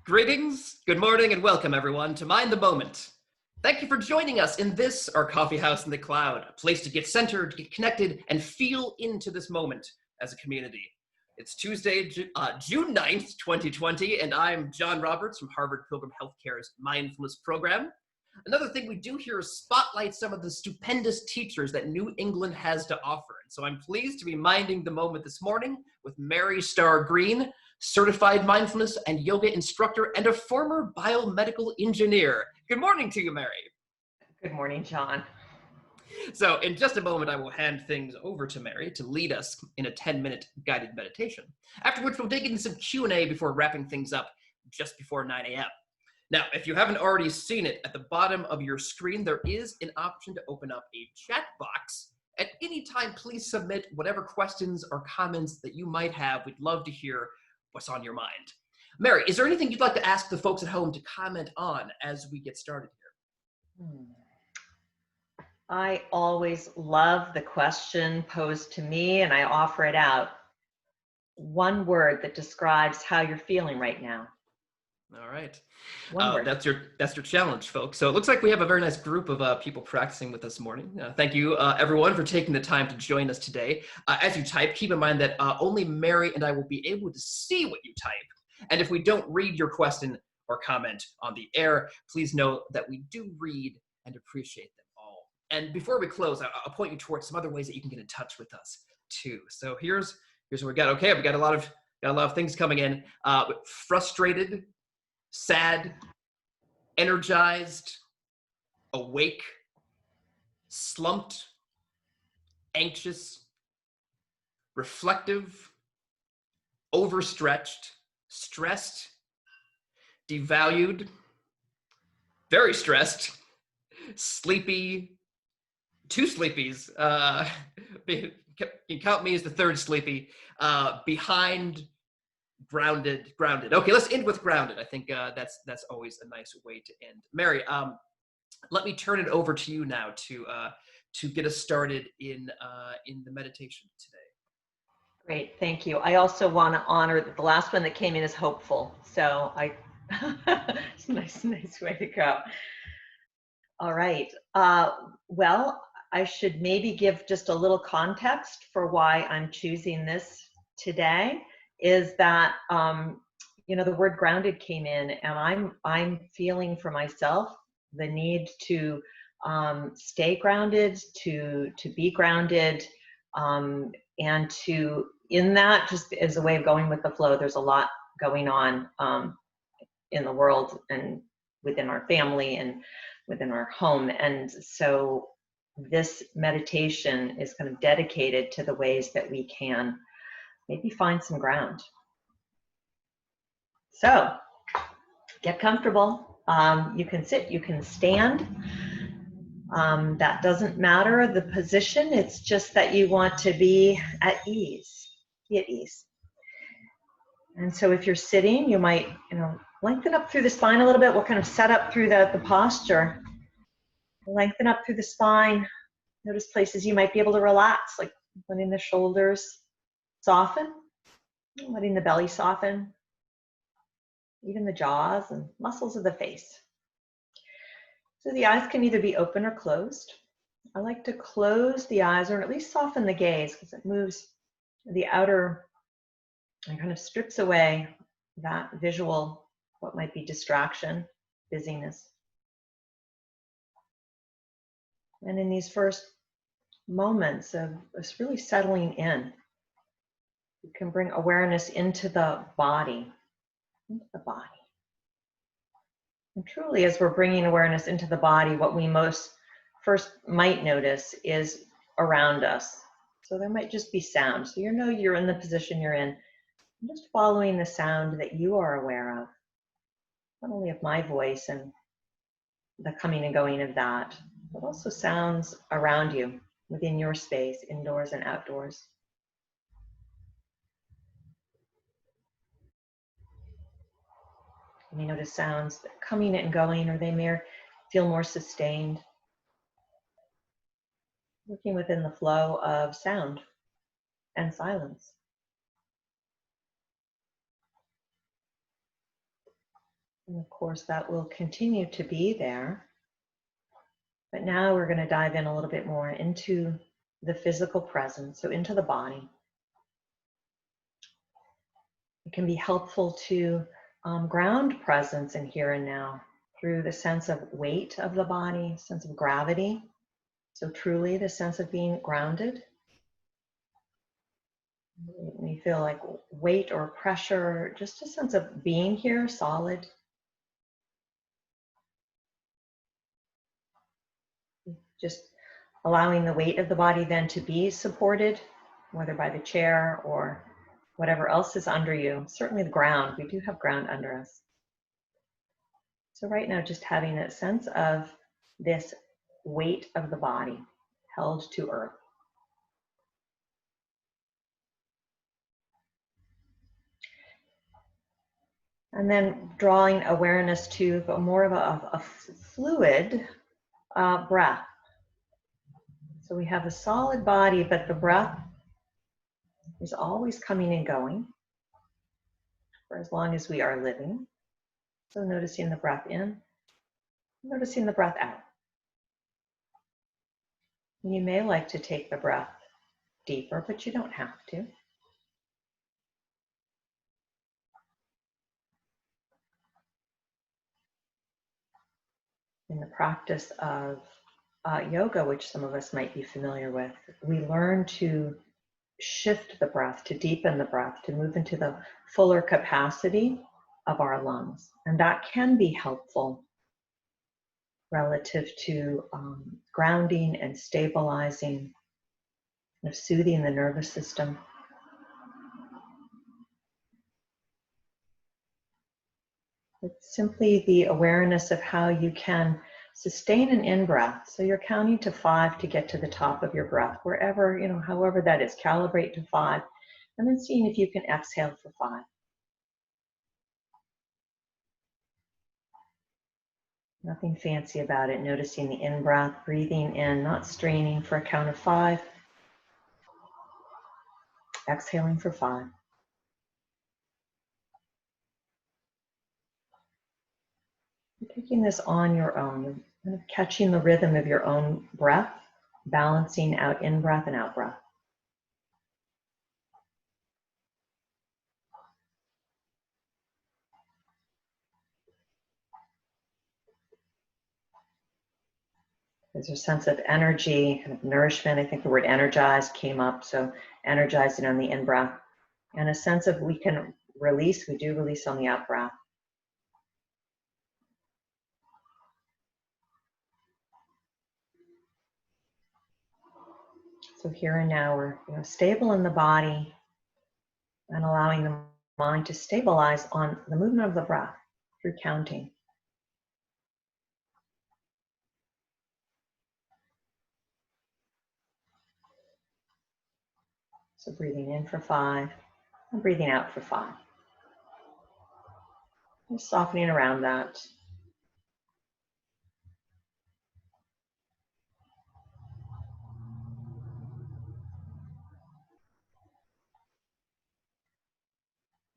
Greetings, good morning, and welcome everyone to Mind the Moment. Thank you for joining us in this, our coffee house in the cloud, a place to get centered, get connected, and feel into this moment as a community. It's Tuesday, June 9th, 2020, and I'm John Roberts from Harvard Pilgrim Health Care's mindfulness program. Another thing we do here is spotlight some of the stupendous teachers that New England has to offer. And so I'm pleased to be minding the moment this morning with Mary Starr Green, certified mindfulness and yoga instructor and a former biomedical engineer. Good morning to you, Mary. Good morning, John. So in just a moment, I will hand things over to Mary to lead us in a 10-minute guided meditation, after which we'll dig into some Q&A before wrapping things up just before 9 a.m. Now, if you haven't already seen it, at the bottom of your screen, there is an option to open up a chat box. At any time, please submit whatever questions or comments that you might have. We'd love to hear what's on your mind. Mary, is there anything you'd like to ask the folks at home to comment on as we get started here? I always love the question posed to me, and I offer it out. One word that describes how you're feeling right now. All right. One word. That's your challenge, folks. So it looks like we have a very nice group of people practicing with us this morning. Thank you, everyone, for taking the time to join us today. As you type, keep in mind that only Mary and I will be able to see what you type. And if we don't read your question or comment on the air, please know that we do read and appreciate them all. And before we close, I'll point you towards some other ways that you can get in touch with us too. So here's what we got. Okay, we got a lot of things coming in. Frustrated, sad, energized, awake, slumped, anxious, reflective, overstretched, stressed, devalued, very stressed, sleepy, two sleepies, you count me as the third sleepy, behind, grounded. Okay, let's end with grounded. I think that's always a nice way to end. Mary, let me turn it over to you now to get us started in the meditation today. Great, thank you. I also want to honor that the last one that came in is hopeful. So it's a nice way to go. All right. Well, I should maybe give just a little context for why I'm choosing this today. Is that the word grounded came in, and I'm feeling for myself the need to stay grounded, to be grounded, and to, in that, just as a way of going with the flow. There's a lot going on in the world and within our family and within our home, and so this meditation is kind of dedicated to the ways that we can maybe find some ground. So get comfortable. You can sit, you can stand. That doesn't matter, the position. It's just that you want to be at ease. Be at ease. And so if you're sitting, you might, lengthen up through the spine a little bit. We'll kind of set up through the posture. Lengthen up through the spine. Notice places you might be able to relax, like letting the shoulders soften, letting the belly soften, even the jaws and muscles of the face. So the eyes can either be open or closed. I like to close the eyes, or at least soften the gaze, because it moves the outer and kind of strips away that visual, what might be distraction, busyness. And in these first moments of us really settling in, you can bring awareness into the body, And truly, as we're bringing awareness into the body, what we most first might notice is around us. So there might just be sound. So you're in the position you're in, and just following the sound that you are aware of, not only of my voice and the coming and going of that, but also sounds around you within your space, indoors and outdoors. You may notice sounds coming and going, or they may feel more sustained. Working within the flow of sound and silence. And of course, that will continue to be there. But now we're going to dive in a little bit more into the physical presence, so into the body. It can be helpful to ground presence in here and now through the sense of weight of the body, sense of gravity. So truly the sense of being grounded. When you feel like weight or pressure, just a sense of being here, solid. Just allowing the weight of the body then to be supported, whether by the chair or whatever else is under you. Certainly the ground, we do have ground under us. So right now, just having a sense of this weight of the body held to earth. And then drawing awareness to more of a fluid breath. So we have a solid body, but the breath is always coming and going for as long as we are living. So noticing the breath in, noticing the breath out. You may like to take the breath deeper, but you don't have to. In the practice of yoga, which some of us might be familiar with, we learn to shift the breath, to deepen the breath, to move into the fuller capacity of our lungs. And that can be helpful relative to grounding and stabilizing, and soothing the nervous system. It's simply the awareness of how you can sustain an in-breath. So you're counting to 5 to get to the top of your breath, wherever, however that is, calibrate to 5, and then seeing if you can exhale for 5. Nothing fancy about it. Noticing the in-breath, breathing in, not straining for a count of 5. Exhaling for 5. Taking this on your own, kind of catching the rhythm of your own breath, balancing out in-breath and out-breath. There's a sense of energy, kind of nourishment. I think the word energized came up, so energizing on the in-breath. And a sense of we can release, we do release on the out-breath. So here and now we're stable in the body and allowing the mind to stabilize on the movement of the breath through counting. So breathing in for 5 and breathing out for 5. Just softening around that.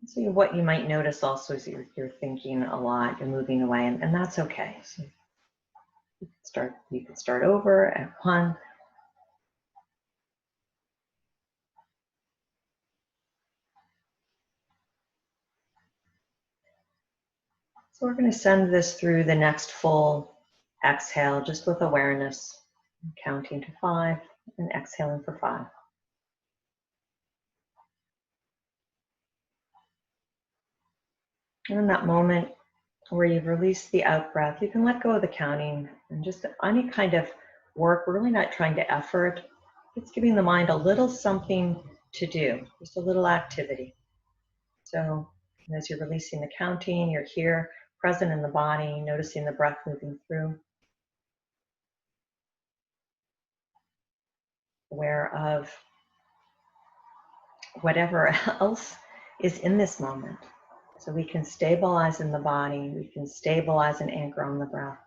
So what you might notice also is you're thinking a lot, you're moving away, and that's okay. So you can start over at 1. So we're going to send this through the next full exhale, just with awareness, counting to 5 and exhaling for 5. And in that moment where you've released the out breath, you can let go of the counting and just any kind of work. We're really not trying to effort. It's giving the mind a little something to do, just a little activity. So as you're releasing the counting, you're here, present in the body, noticing the breath moving through. Aware of whatever else is in this moment. So we can stabilize in the body, we can stabilize and anchor on the breath.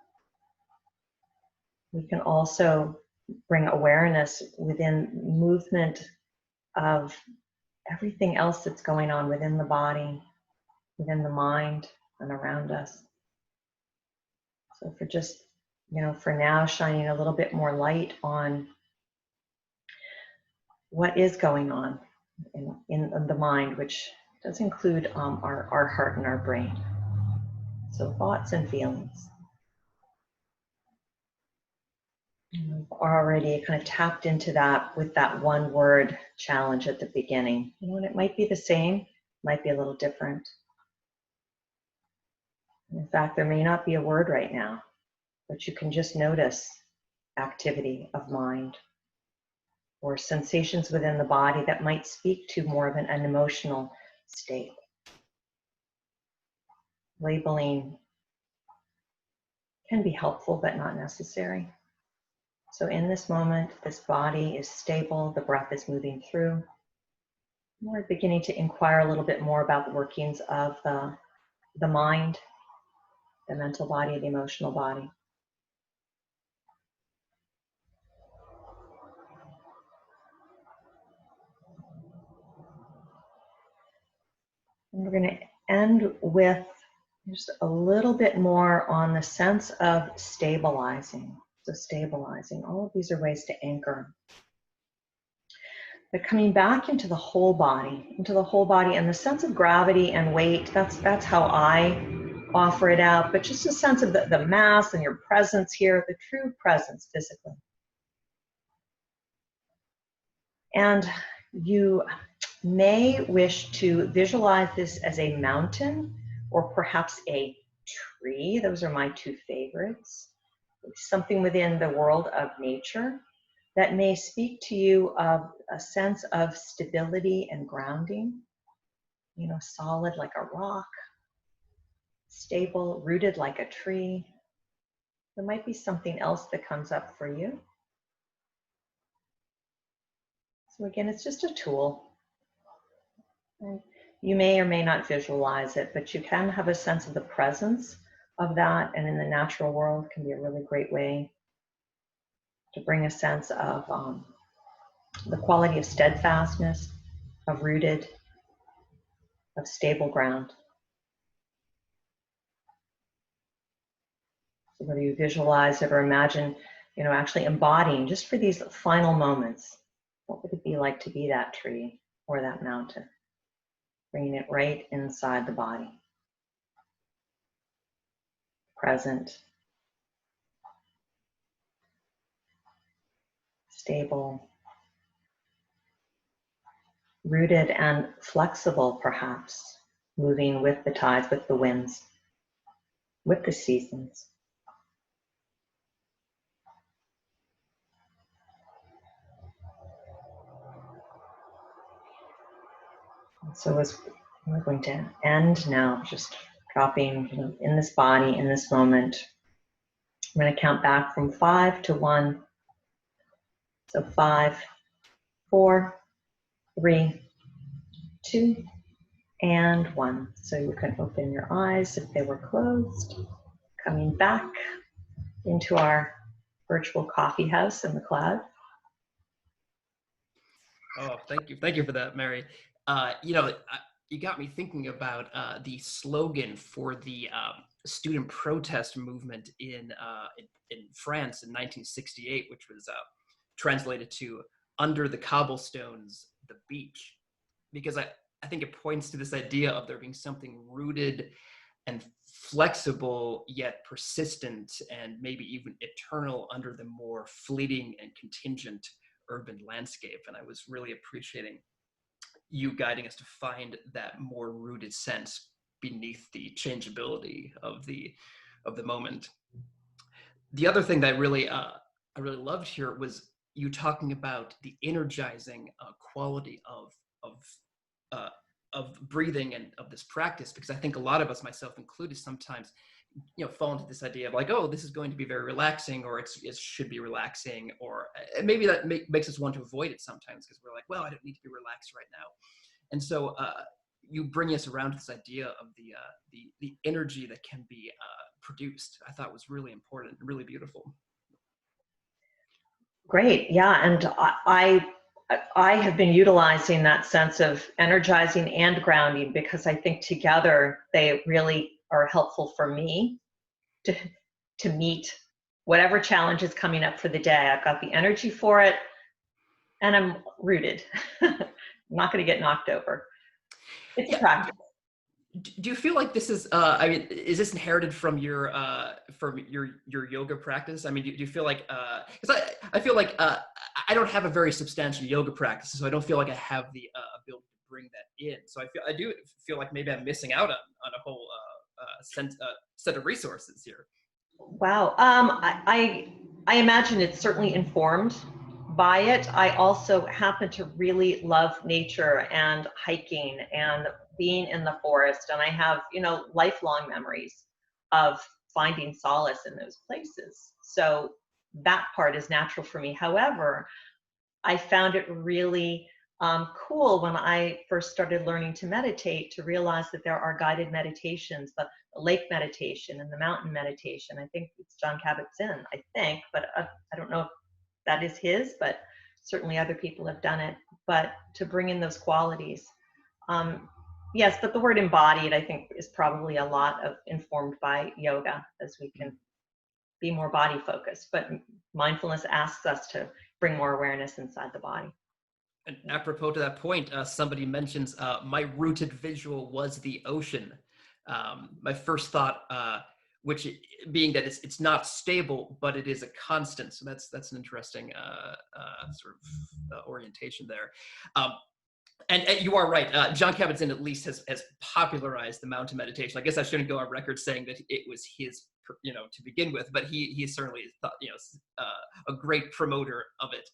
We can also bring awareness within movement of everything else that's going on within the body, within the mind, and around us. So for just, for now, shining a little bit more light on what is going on in the mind, which does include our heart and our brain. So thoughts and feelings. We've already kind of tapped into that with that one word challenge at the beginning. And it might be the same, might be a little different. In fact, there may not be a word right now, but you can just notice activity of mind or sensations within the body that might speak to more of an emotional state. Labeling can be helpful, but not necessary. So in this moment, this body is stable, the breath is moving through. We're beginning to inquire a little bit more about the workings of the mind, the mental body, the emotional body. And we're going to end with just a little bit more on the sense of stabilizing. So stabilizing, all of these are ways to anchor. But coming back into the whole body, and the sense of gravity and weight, that's how I offer it out. But just a sense of the mass and your presence here, the true presence physically. And you may wish to visualize this as a mountain or perhaps a tree. Those are my two favorites. Something within the world of nature that may speak to you of a sense of stability and grounding, solid like a rock, stable, rooted like a tree. There might be something else that comes up for you. So again, it's just a tool. You may or may not visualize it, but you can have a sense of the presence of that, and in the natural world can be a really great way to bring a sense of the quality of steadfastness, of rooted, of stable ground. So whether you visualize it or imagine, actually embodying just for these final moments, what would it be like to be that tree or that mountain? Bringing it right inside the body. Present. Stable. Rooted and flexible, perhaps. Moving with the tides, with the winds, with the seasons. So as we're going to end now, just dropping in this body, in this moment. I'm going to count back from 5 to 1. So 5, 4, 3, 2, and 1. So you can open your eyes if they were closed. Coming back into our virtual coffee house in the cloud. Oh, thank you. Thank you for that, Mary. You got me thinking about the slogan for the student protest movement in France in 1968, which was translated to "Under the cobblestones, the beach," because I think it points to this idea of there being something rooted and flexible yet persistent and maybe even eternal under the more fleeting and contingent urban landscape. And I was really appreciating you guiding us to find that more rooted sense beneath the changeability of the moment. The other thing that I really loved here was you talking about the energizing quality of breathing and of this practice, because I think a lot of us, myself included, sometimes fall into this idea of like, oh, this is going to be very relaxing, or it should be relaxing, or maybe that makes us want to avoid it sometimes because we're like, well, I don't need to be relaxed right now. And so you bring us around to this idea of the energy that can be produced. I thought was really important and really beautiful. Great, yeah, and I have been utilizing that sense of energizing and grounding because I think together they really are helpful for me to meet whatever challenge is coming up for the day. I've got the energy for it, and I'm rooted. I'm not going to get knocked over. It's a practice. Do you feel like this is, I mean, is this inherited from your yoga practice? I mean, do you feel like, because I feel like I don't have a very substantial yoga practice, so I don't feel like I have the ability to bring that in. So I do feel like maybe I'm missing out on a whole set of resources here. Wow. I imagine it's certainly informed by it. I also happen to really love nature and hiking and being in the forest. And I have, lifelong memories of finding solace in those places. So that part is natural for me. However, I found it really cool when I first started learning to meditate to realize that there are guided meditations, the lake meditation and the mountain meditation. I think it's John Kabat-Zinn, I think, but I don't know if that is his, but certainly other people have done it. But to bring in those qualities. Yes, but the word embodied, I think, is probably a lot of informed by yoga, as we can be more body focused. But mindfulness asks us to bring more awareness inside the body. And apropos to that point, somebody mentions my rooted visual was the ocean. My first thought, which being that it's not stable, but it is a constant. So that's an interesting sort of orientation there. And you are right. John Kabat-Zinn at least has popularized the mountain meditation. I guess I shouldn't go on record saying that it was his, to begin with, but he certainly thought, a great promoter of it.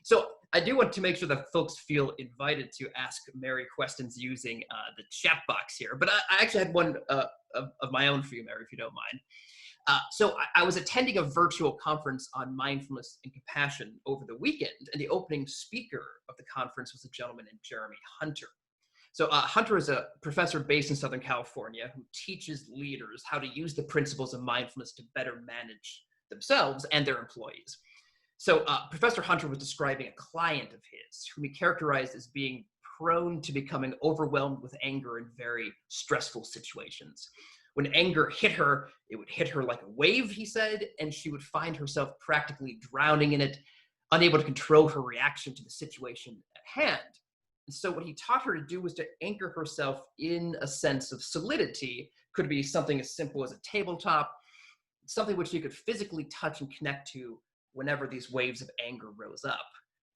So I do want to make sure that folks feel invited to ask Mary questions using the chat box here. But I actually had one of my own for you, Mary, if you don't mind. So I was attending a virtual conference on mindfulness and compassion over the weekend, and the opening speaker of the conference was a gentleman named Jeremy Hunter. So Hunter is a professor based in Southern California who teaches leaders how to use the principles of mindfulness to better manage themselves and their employees. So Professor Hunter was describing a client of his whom he characterized as being prone to becoming overwhelmed with anger in very stressful situations. When anger hit her, it would hit her like a wave, he said, and she would find herself practically drowning in it, unable to control her reaction to the situation at hand. And so what he taught her to do was to anchor herself in a sense of solidity. Could be something as simple as a tabletop, something which she could physically touch and connect to whenever these waves of anger rose up.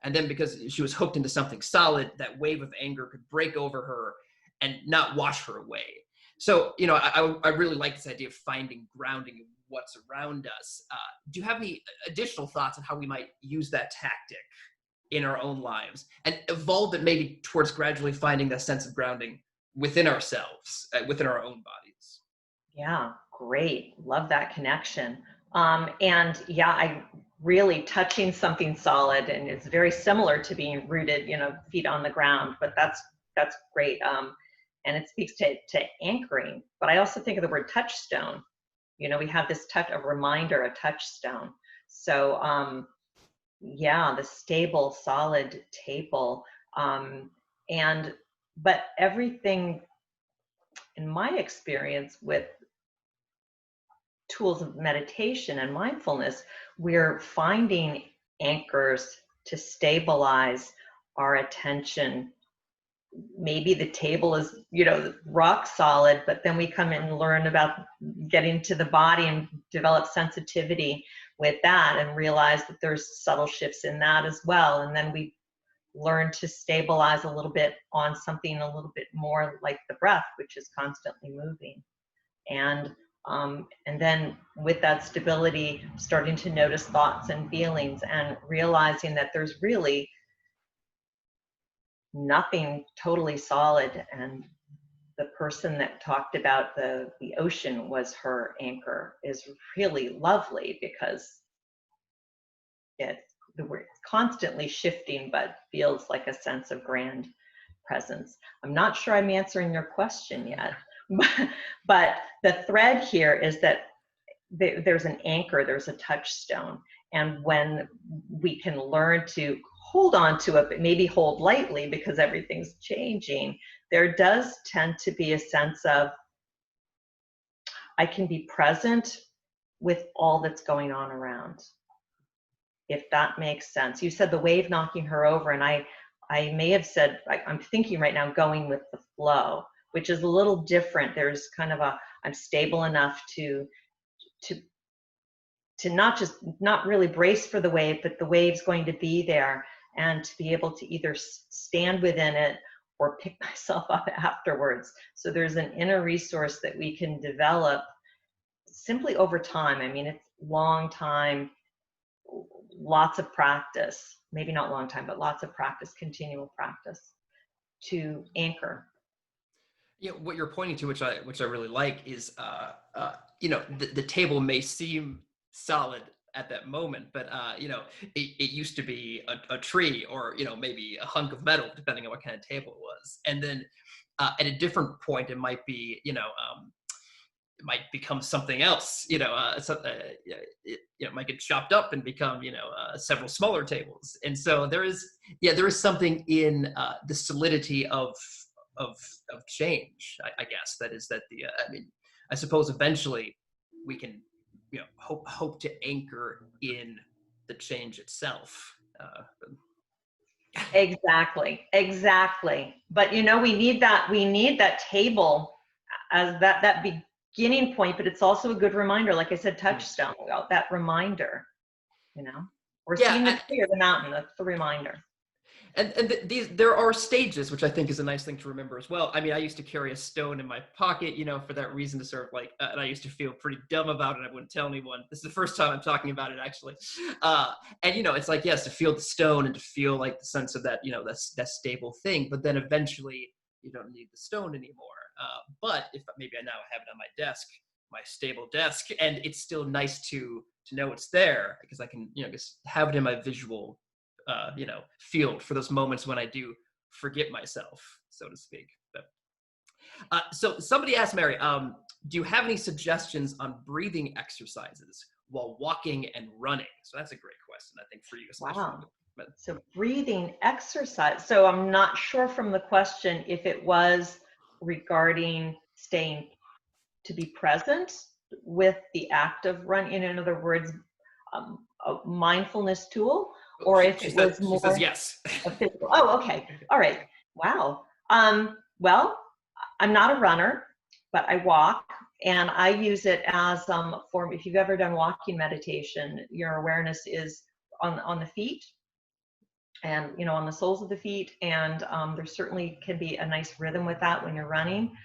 And then because she was hooked into something solid, that wave of anger could break over her and not wash her away. So, I really like this idea of finding grounding in what's around us. Do you have any additional thoughts on how we might use that tactic in our own lives and evolve it maybe towards gradually finding that sense of grounding within ourselves, within our own bodies? Yeah, great. Love that connection. And yeah, I really touching something solid, and it's very similar to being rooted, feet on the ground, but that's great. And it speaks to anchoring, but I also think of the word touchstone. We have this a reminder, a touchstone. So yeah, the stable, solid table. But everything in my experience with tools of meditation and mindfulness, we're finding anchors to stabilize our attention. Maybe the table is, rock solid, but then we come in and learn about getting to the body and develop sensitivity with that and realize that there's subtle shifts in that as well. And then we learn to stabilize a little bit on something a little bit more like the breath, which is constantly moving. And then with that stability, starting to notice thoughts and feelings and realizing that there's really nothing totally solid. And the person that talked about the ocean was her anchor is really lovely because we're constantly shifting, but feels like a sense of grand presence. I'm not sure I'm answering your question yet, but the thread here is that there's an anchor, there's a touchstone. And when we can learn to hold on to it, but maybe hold lightly because everything's changing, there does tend to be a sense of, I can be present with all that's going on around, if that makes sense. You said the wave knocking her over, and I may have said, I'm thinking right now going with the flow, which is a little different. There's kind of I'm stable enough to not really brace for the wave, but the wave's going to be there, and to be able to either stand within it or pick myself up afterwards. So there's an inner resource that we can develop simply over time. I mean, it's long time, lots of practice, maybe not long time, but lots of practice, continual practice to anchor. You know, what you're pointing to, which I really like, is you know, the table may seem solid at that moment, but you know, it used to be a tree, or you know, maybe a hunk of metal, depending on what kind of table it was. And then at a different point, it might be, you know, it might become something else. You know, it might get chopped up and become, you know, several smaller tables. And so there is something in the solidity of change, I guess. That is that the I mean, I suppose eventually we can, you know, hope to anchor in the change itself. Exactly. But you know, we need that table as that beginning point, but it's also a good reminder, like I said, touchstone, that reminder, you know, we're seeing the tree or the mountain. That's the reminder. And there are stages, which I think is a nice thing to remember as well. I mean, I used to carry a stone in my pocket, you know, for that reason, to sort of like, and I used to feel pretty dumb about it. I wouldn't tell anyone. This is the first time I'm talking about it, actually. And you know, it's like, yes, to feel the stone and to feel like the sense of that, you know, that stable thing. But then eventually, you don't need the stone anymore. But if maybe I now have it on my desk, my stable desk, and it's still nice to know it's there, because I can, you know, just have it in my visual you know, field for those moments when I do forget myself, so to speak. But, so somebody asked Mary, do you have any suggestions on breathing exercises while walking and running? So that's a great question, I think, for you, especially. Wow. So breathing exercise. So I'm not sure from the question if it was regarding staying to be present with the act of running, in other words, a mindfulness tool, or if it was more. She says yes. A physical. Oh, okay. All right. Wow. Well, I'm not a runner, but I walk, and I use it as form. If you've ever done walking meditation, your awareness is on the feet, and you know, on the soles of the feet, and there certainly can be a nice rhythm with that when you're running.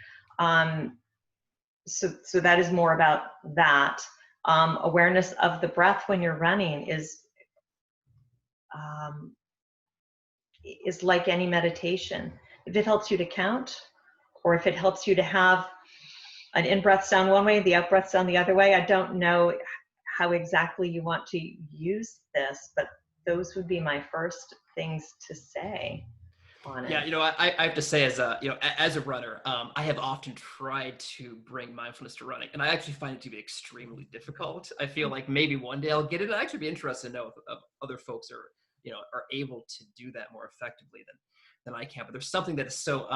So that is more about that. Awareness of the breath when you're running is like any meditation. If it helps you to count, or if it helps you to have an in-breath sound one way, the out-breath sound the other way, I don't know how exactly you want to use this, but those would be my first things to say on it. Yeah, you know, I have to say, as a, you know, as a runner, I have often tried to bring mindfulness to running, and I actually find it to be extremely difficult. I feel like maybe one day I'll get it. I'd actually be interested to know if other folks are, you know, are able to do that more effectively than I can. But there's something that is so,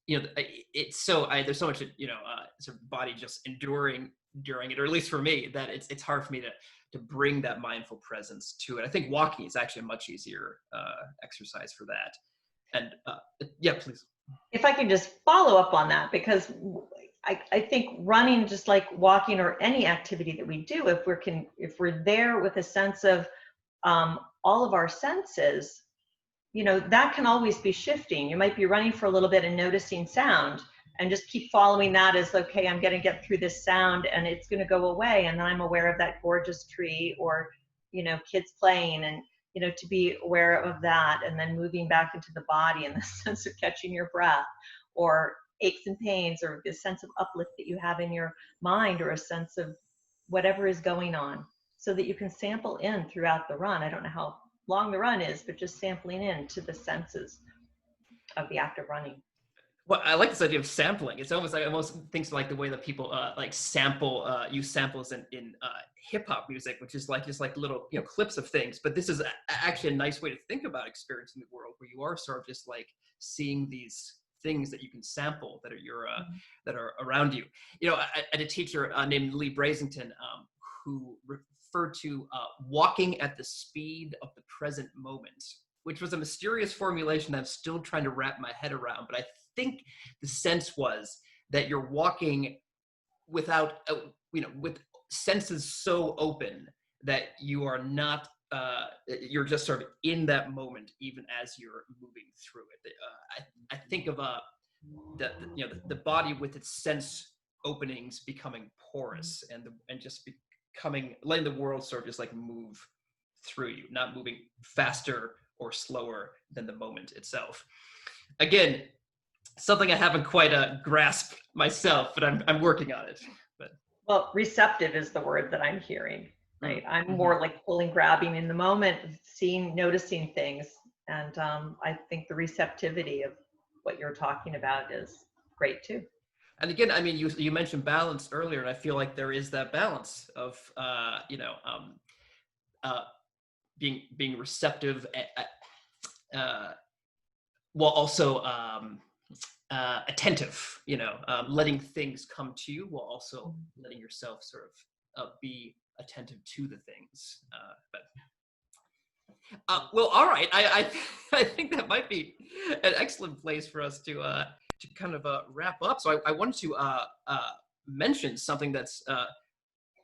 you know, it's so, there's so much, you know, sort of body just enduring during it, or at least for me, that it's hard for me to bring that mindful presence to it. I think walking is actually a much easier exercise for that. And yeah, please. If I can just follow up on that, because I think running, just like walking or any activity that we do, if we're there with a sense of all of our senses, you know, that can always be shifting. You might be running for a little bit and noticing sound, and just keep following that as, okay, I'm going to get through this sound and it's going to go away, and then I'm aware of that gorgeous tree, or you know, kids playing, and you know, to be aware of that, and then moving back into the body and the sense of catching your breath, or aches and pains, or the sense of uplift that you have in your mind, or a sense of whatever is going on, so that you can sample in throughout the run. I don't know how long the run is, but just sampling in to the senses of the act of running. Well, I like this idea of sampling. It's almost like, I almost think like the way that people like sample, use samples in hip hop music, which is like just like little, you know, clips of things. But this is actually a nice way to think about experiencing the world, where you are sort of just like seeing these things that you can sample that are that are around you. You know, I had a teacher named Lee Brasington, who referred to walking at the speed of the present moment, which was a mysterious formulation that I'm still trying to wrap my head around. But I think the sense was that you're walking without, with senses so open that you are not, you're just sort of in that moment, even as you're moving through it. I think of the body with its sense openings becoming porous and just becoming, letting the world sort of just like move through you, not moving faster or slower than the moment itself. Again, something I haven't quite grasped myself, but I'm working on it. But well, receptive is the word that I'm hearing, right? I'm Mm-hmm. more like pulling, grabbing in the moment, seeing, noticing things. And I think the receptivity of what you're talking about is great too. And again, I mean, you mentioned balance earlier, and I feel like there is that balance of being receptive, while also attentive. Letting things come to you while also letting yourself sort of be attentive to the things. Well, all right. I think that might be an excellent place for us to kind of wrap up. So I wanted to mention something that's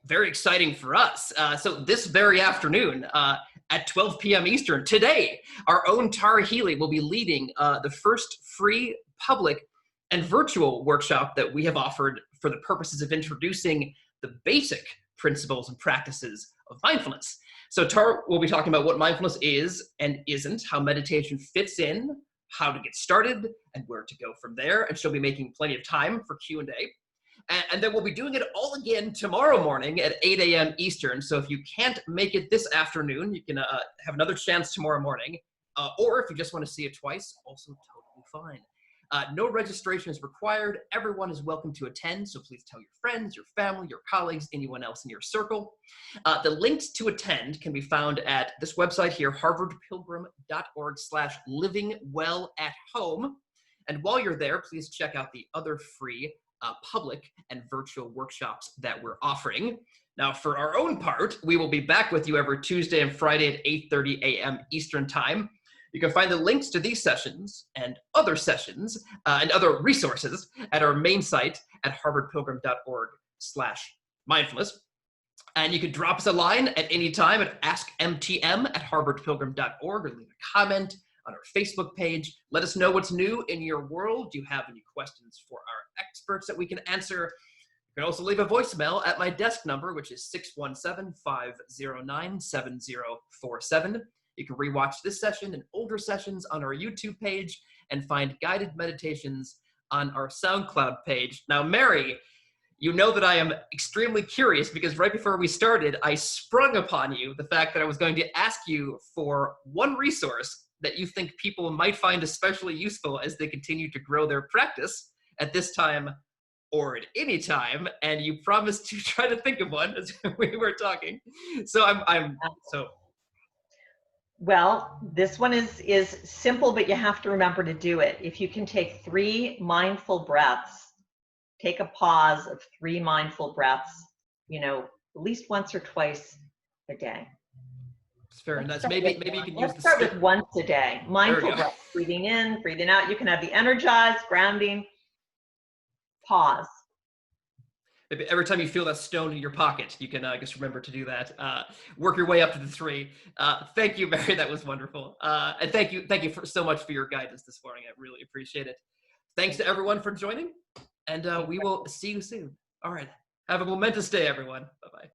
very exciting for us. So this very afternoon at 12 p.m. Eastern, today, our own Tara Healy will be leading the first free public and virtual workshop that we have offered for the purposes of introducing the basic principles and practices of mindfulness. So Tara will be talking about what mindfulness is and isn't, how meditation fits in, how to get started, and where to go from there. And she'll be making plenty of time for Q&A. And then we'll be doing it all again tomorrow morning at 8 a.m. Eastern. So if you can't make it this afternoon, you can have another chance tomorrow morning. Or if you just want to see it twice, also totally fine. No registration is required. Everyone is welcome to attend, so please tell your friends, your family, your colleagues, anyone else in your circle. The links to attend can be found at this website here, harvardpilgrim.org/livingwellathome. And while you're there, please check out the other free public and virtual workshops that we're offering. Now, for our own part, we will be back with you every Tuesday and Friday at 8:30 a.m. Eastern Time. You can find the links to these sessions and other sessions and other resources at our main site at harvardpilgrim.org/mindfulness. And you can drop us a line at any time at askmtm@harvardpilgrim.org or leave a comment on our Facebook page. Let us know what's new in your world. Do you have any questions for our experts that we can answer? You can also leave a voicemail at my desk number, which is 617-509-7047. You can rewatch this session and older sessions on our YouTube page and find guided meditations on our SoundCloud page. Now, Mary, you know that I am extremely curious because right before we started, I sprung upon you the fact that I was going to ask you for one resource that you think people might find especially useful as they continue to grow their practice at this time or at any time, and you promised to try to think of one as we were talking. So Well, this one is simple, but you have to remember to do it. If you can take 3 mindful breaths, take a pause of 3 mindful breaths, at least once or twice a day. It's fair, and that's maybe you can use Let's start with once a day. Mindful breath, breathing in, breathing out. You can have the energized, grounding, pause. Maybe every time you feel that stone in your pocket, you can just remember to do that. Work your way up to the 3. Thank you, Mary. That was wonderful. And thank you so much for your guidance this morning. I really appreciate it. Thanks to everyone for joining, and we will see you soon. All right. Have a momentous day, everyone. Bye-bye.